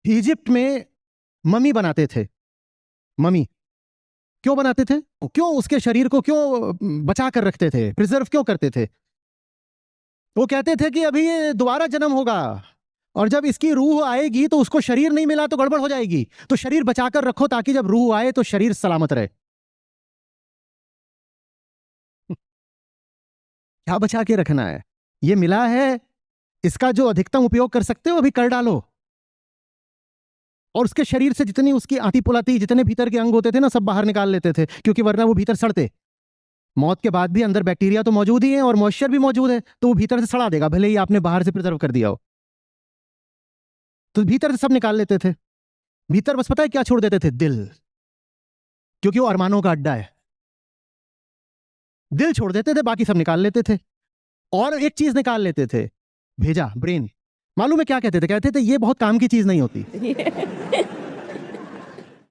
Egypt में mummy बनाते थे। मम्मी क्यों बनाते थे? क्यों उसके शरीर को क्यों बचा कर रखते थे, प्रिजर्व क्यों करते थे? वो कहते थे कि अभी ये दोबारा जन्म होगा और जब इसकी रूह आएगी तो उसको शरीर नहीं मिला तो गड़बड़ हो जाएगी, तो शरीर बचाकर रखो ताकि जब रूह आए तो शरीर सलामत रहे। क्या बचा के रखना है? ये मिला है, इसका जो अधिकतम उपयोग कर सकते हो अभी कर डालो। और उसके शरीर से जितनी उसकी आती पुलाती जितने भीतर के अंग होते थे ना, सब बाहर निकाल लेते थे, क्योंकि वरना वो भीतर सड़ते। मौत के बाद भी अंदर बैक्टीरिया तो मौजूद ही है और मॉइस्चर भी मौजूद है, तो वो भीतर से सड़ा देगा, भले ही आपने बाहर से प्रिजर्व कर दिया हो। तो भीतर से सब निकाल लेते थे। भीतर बस पता है क्या छोड़ देते थे? दिल, क्योंकि वो अरमानों का अड्डा है। दिल छोड़ देते थे, बाकी सब निकाल लेते थे। और एक चीज निकाल लेते थे, भेजा, ब्रेन। मालूम है क्या कहते थे? कहते थे ये बहुत काम की चीज नहीं होती।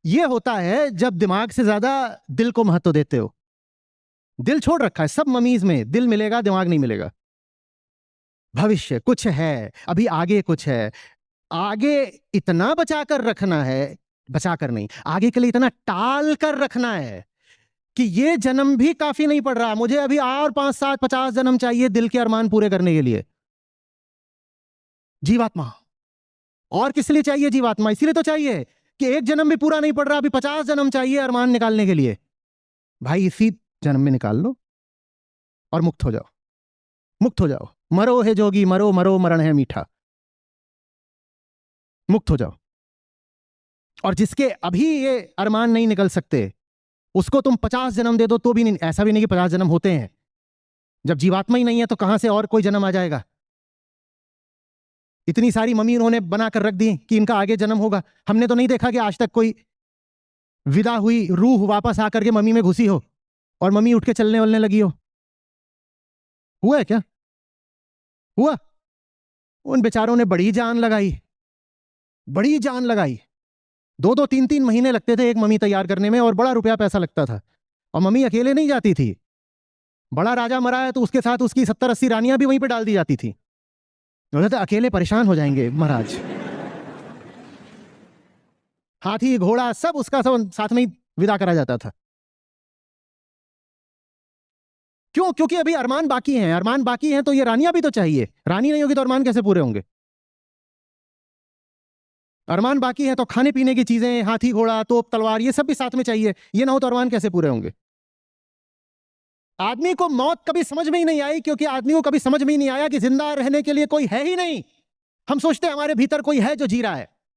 ये होता है जब दिमाग से ज्यादा दिल को महत्व देते हो। दिल छोड़ रखा है सब ममीज में, दिल मिलेगा, दिमाग नहीं मिलेगा। भविष्य कुछ है, अभी आगे कुछ है। आगे इतना बचा कर रखना है, बचा कर नहीं, आगे के लिए इतना टाल कर रखना है कि ये जन्म भी काफी नहीं पड़ रहा, मुझे अभी और 5, 7, 50 जन्म चाहिए दिल के अरमान पूरे करने के लिए। जीवात्मा और किस लिए चाहिए? जीवात्मा इसीलिए तो चाहिए कि एक जन्म भी पूरा नहीं पड़ रहा, अभी 50 जन्म चाहिए अरमान निकालने के लिए। भाई इसी जन्म में निकाल लो और मुक्त हो जाओ, मुक्त हो जाओ। मरो है जोगी मरो, मरो मरण है मीठा। मुक्त हो जाओ। और जिसके अभी ये अरमान नहीं निकल सकते, उसको तुम 50 जन्म दे दो तो भी नहीं, ऐसा भी नहीं कि 50 जन्म होते हैं। जब जीवात्मा ही नहीं है तो कहां से और कोई जन्म आ जाएगा? इतनी सारी मम्मी उन्होंने बनाकर रख दी कि इनका आगे जन्म होगा। हमने तो नहीं देखा कि आज तक कोई विदा हुई रूह वापस आकर के मम्मी में घुसी हो और मम्मी उठ के चलने वलने लगी हो। हुआ है क्या? हुआ? उन बेचारों ने बड़ी जान लगाई, बड़ी जान लगाई। 2-2, 3-3 महीने लगते थे एक मम्मी तैयार करने में और बड़ा रुपया पैसा लगता था। और मम्मी अकेले नहीं जाती थी, बड़ा राजा मरा है तो उसके साथ उसकी 70-80 रानियां भी वहीं पे डाल दी जाती थी। बोलते थे अकेले परेशान हो जाएंगे महाराज। हाथी घोड़ा सब उसका सब साथ में ही विदा करा जाता था। क्यों? क्योंकि अभी अरमान बाकी हैं, अरमान बाकी हैं तो ये रानियां भी तो चाहिए। रानी नहीं होगी तो अरमान कैसे पूरे होंगे? अरमान बाकी हैं तो खाने पीने की चीजें, हाथी घोड़ा तोप तलवार ये सब भी साथ में चाहिए। ये ना हो तो अरमान कैसे पूरे होंगे? आदमी को मौत कभी समझ में ही नहीं आई, क्योंकि आदमी को कभी समझ में ही नहीं आया कि जिंदा रहने के लिए कोई है ही नहीं। हम सोचते हैं हमारे भीतर कोई है जो जी रहा है।